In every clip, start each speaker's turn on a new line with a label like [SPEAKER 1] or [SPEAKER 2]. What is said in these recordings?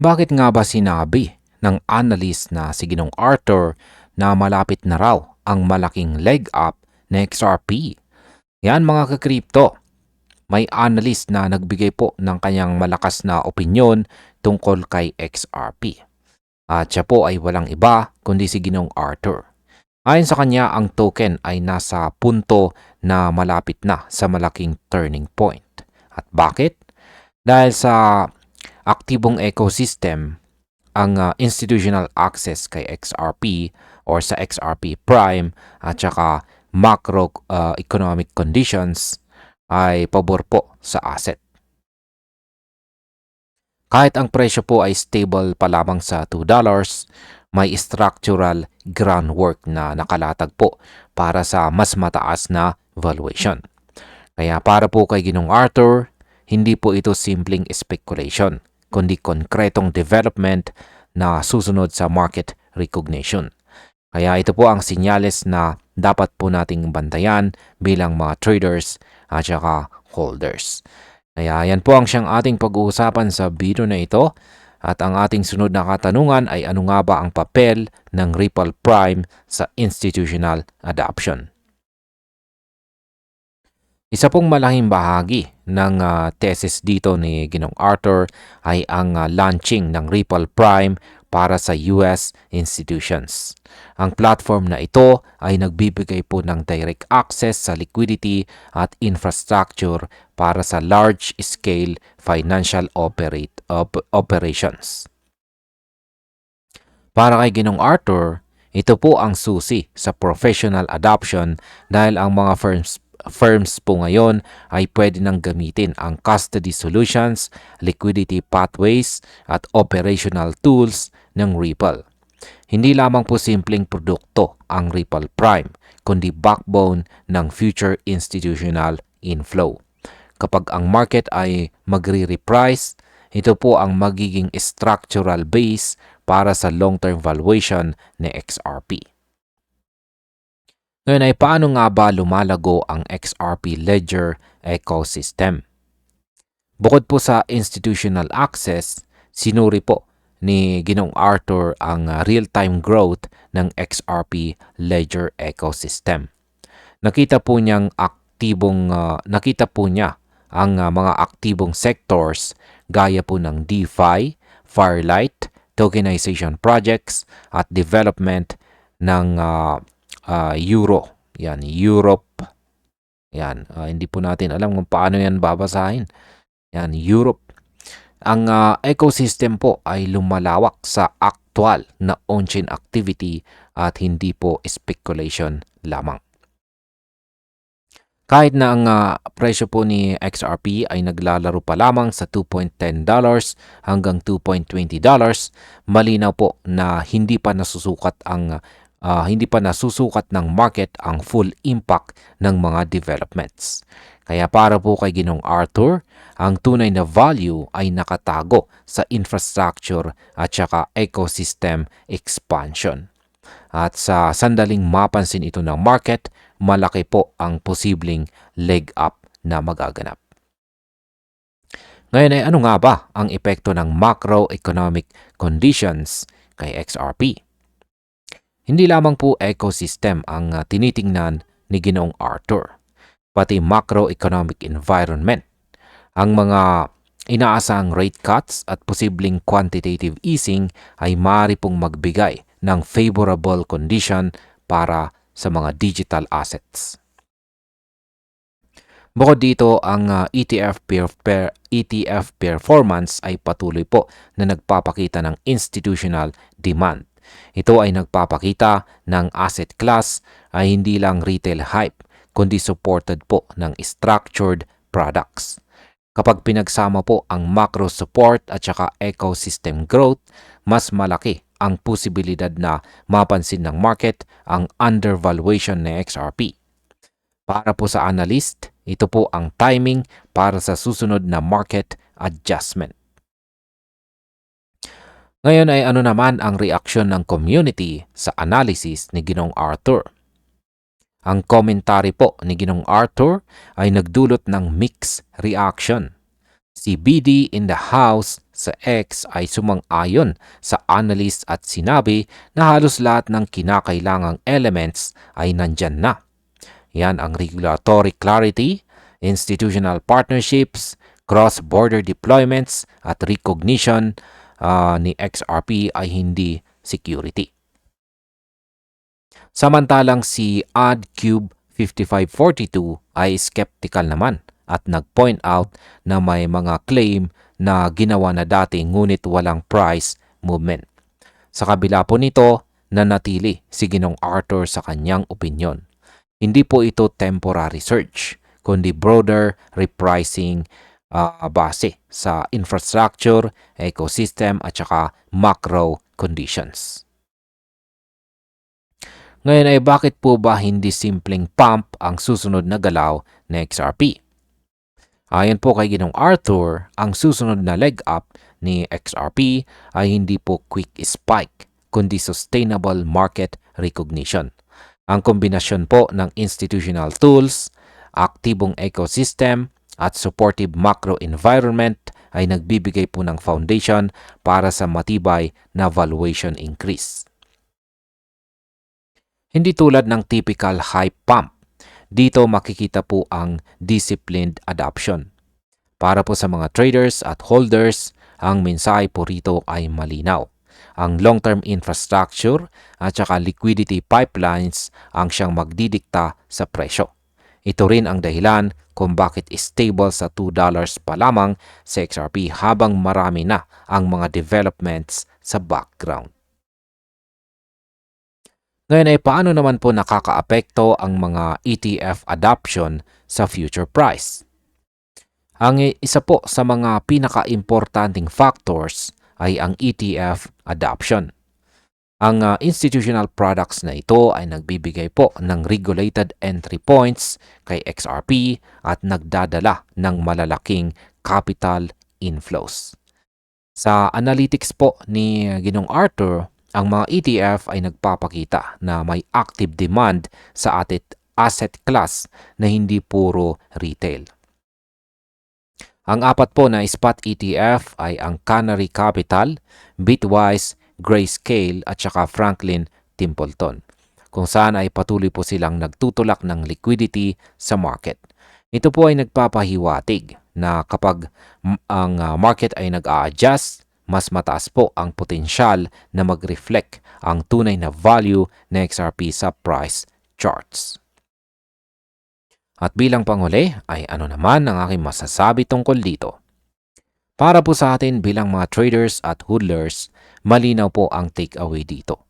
[SPEAKER 1] Bakit nga ba sinabi ng analyst na si Ginong Arthur na malapit na raw ang malaking leg up na XRP? Yan mga ka-crypto, may analyst na nagbigay po ng kanyang malakas na opinyon tungkol kay XRP. At siya po ay walang iba kundi si Ginong Arthur. Ayon sa kanya, ang token ay nasa punto na malapit na sa malaking turning point. At bakit? Dahil sa aktibong ecosystem, ang institutional access kay XRP or sa XRP Prime at saka macro economic conditions ay pabor po sa asset. Kahit ang presyo po ay stable pa lamang sa $2, may structural groundwork na nakalatag po para sa mas mataas na valuation. Kaya para po kay Ginong Arthur, hindi po ito simpleng speculation, kundi konkretong development na susunod sa market recognition. Kaya ito po ang sinyales na dapat po nating bantayan bilang mga traders at saka holders. Kaya yan po ang siyang ating pag-uusapan sa video na ito. At ang ating sunod na katanungan ay ano nga ba ang papel ng Ripple Prime sa institutional adoption? Isa pong malaking bahagi ng thesis dito ni Ginong Arthur ay ang launching ng Ripple Prime para sa US institutions. Ang platform na ito ay nagbibigay po ng direct access sa liquidity at infrastructure para sa large-scale financial operations. Para kay Ginong Arthur, ito po ang susi sa professional adoption dahil ang mga firms po ngayon ay pwede nang gamitin ang custody solutions, liquidity pathways at operational tools ng Ripple. Hindi lamang po simpleng produkto ang Ripple Prime, kundi backbone ng future institutional inflow. Kapag ang market ay magre-reprice, ito po ang magiging structural base para sa long-term valuation ni XRP. Ngayon ay paano nga ba lumalago ang XRP Ledger ecosystem? Bukod po sa institutional access, sinuri po ni Ginong Arthur ang real-time growth ng XRP Ledger ecosystem. Nakita po niya ang mga aktibong sectors gaya po ng DeFi, Firelight, tokenization projects at development ng Euro. Yan, Europe. Yan, hindi po natin alam kung paano yan babasahin. Yan, Europe. Ang ecosystem po ay lumalawak sa actual na on-chain activity at hindi po speculation lamang. Kahit na ang presyo po ni XRP ay naglalaro pa lamang sa $2.10 hanggang $2.20, malinaw po na hindi pa nasusukat ng market ang full impact ng mga developments. Kaya para po kay Ginong Arthur, ang tunay na value ay nakatago sa infrastructure at saka ecosystem expansion. At sa sandaling mapansin ito ng market, malaki po ang posibleng leg up na magaganap. Ngayon ay ano nga ba ang epekto ng macroeconomic conditions kay XRP? Hindi lamang po ecosystem ang tinitingnan ni Ginong Arthur, pati macroeconomic environment. Ang mga inaasahang rate cuts at posibleng quantitative easing ay maaari pong magbigay ng favorable condition para sa mga digital assets. Bukod dito, ang ETF performance ay patuloy po na nagpapakita ng institutional demand. Ito ay nagpapakita ng asset class ay hindi lang retail hype, kundi supported po ng structured products. Kapag pinagsama po ang macro support at saka ecosystem growth, mas malaki ang posibilidad na mapansin ng market ang undervaluation ng XRP. Para po sa analyst, ito po ang timing para sa susunod na market adjustment. Ngayon ay ano naman ang reaksyon ng community sa analysis ni Ginong Arthur? Ang commentary po ni Ginong Arthur ay nagdulot ng mixed reaction. Si BD in the House sa X ay sumang-ayon sa analyst at sinabi na halos lahat ng kinakailangang elements ay nandyan na. Yan ang regulatory clarity, institutional partnerships, cross-border deployments at recognition ni XRP ay hindi security. Samantalang si AdCube 5542 ay skeptical naman at nag-point out na may mga claim na ginawa na dati ngunit walang price movement. Sa kabila po nito, nanatili si Ginong Arthur sa kanyang opinyon. Hindi po ito temporary surge, kundi broader repricing base sa infrastructure, ecosystem at saka macro conditions. Ngayon ay bakit po ba hindi simpleng pump ang susunod na galaw na XRP? Ayon po kay Ginong Arthur, ang susunod na leg up ni XRP ay hindi po quick spike, kundi sustainable market recognition. Ang kombinasyon po ng institutional tools, aktibong ecosystem, at supportive macro environment ay nagbibigay po ng foundation para sa matibay na valuation increase. Hindi tulad ng typical hype pump, dito makikita po ang disciplined adoption. Para po sa mga traders at holders, ang mensahe po rito ay malinaw. Ang long-term infrastructure at saka liquidity pipelines ang siyang magdidikta sa presyo. Ito rin ang dahilan kung bakit stable sa $2 pa lamang sa XRP habang marami na ang mga developments sa background. Ngayon ay paano naman po nakakaapekto ang mga ETF adoption sa future price? Ang isa po sa mga pinaka-importanting factors ay ang ETF adoption. Ang institutional products na ito ay nagbibigay po ng regulated entry points kay XRP at nagdadala ng malalaking capital inflows. Sa analytics po ni Ginong Arthur, ang mga ETF ay nagpapakita na may active demand sa asset class na hindi puro retail. Ang apat po na spot ETF ay ang Canary Capital, Bitwise, Grayscale at saka Franklin Templeton, kung saan ay patuloy po silang nagtutulak ng liquidity sa market. Ito po ay nagpapahiwatig na kapag ang market ay nag-a-adjust, mas mataas po ang potensyal na mag-reflect ang tunay na value ng XRP sa price charts. At bilang panghuli ay ano naman ang aking masasabi tungkol dito? Para po sa atin bilang mga traders at hodlers, malinaw po ang takeaway dito.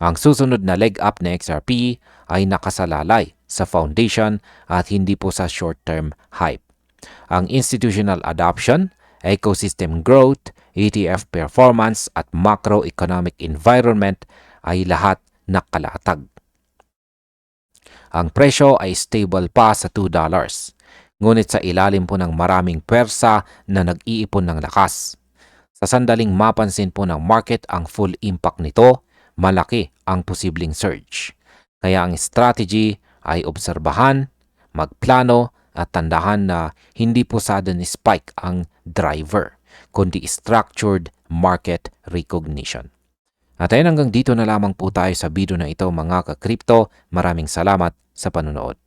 [SPEAKER 1] Ang susunod na leg up na XRP ay nakasalalay sa foundation at hindi po sa short-term hype. Ang institutional adoption, ecosystem growth, ETF performance at macroeconomic environment ay lahat nakalatag. Ang presyo ay stable pa sa $2, ngunit sa ilalim po ng maraming pwersa na nag-iipon ng lakas. Sa sandaling mapansin po ng market ang full impact nito, malaki ang posibleng surge. Kaya ang strategy ay obserbahan, magplano at tandahan na hindi po sudden spike ang driver, kundi structured market recognition. At ayun, hanggang dito na lamang po tayo sa video na ito mga ka-crypto. Maraming salamat sa panonood.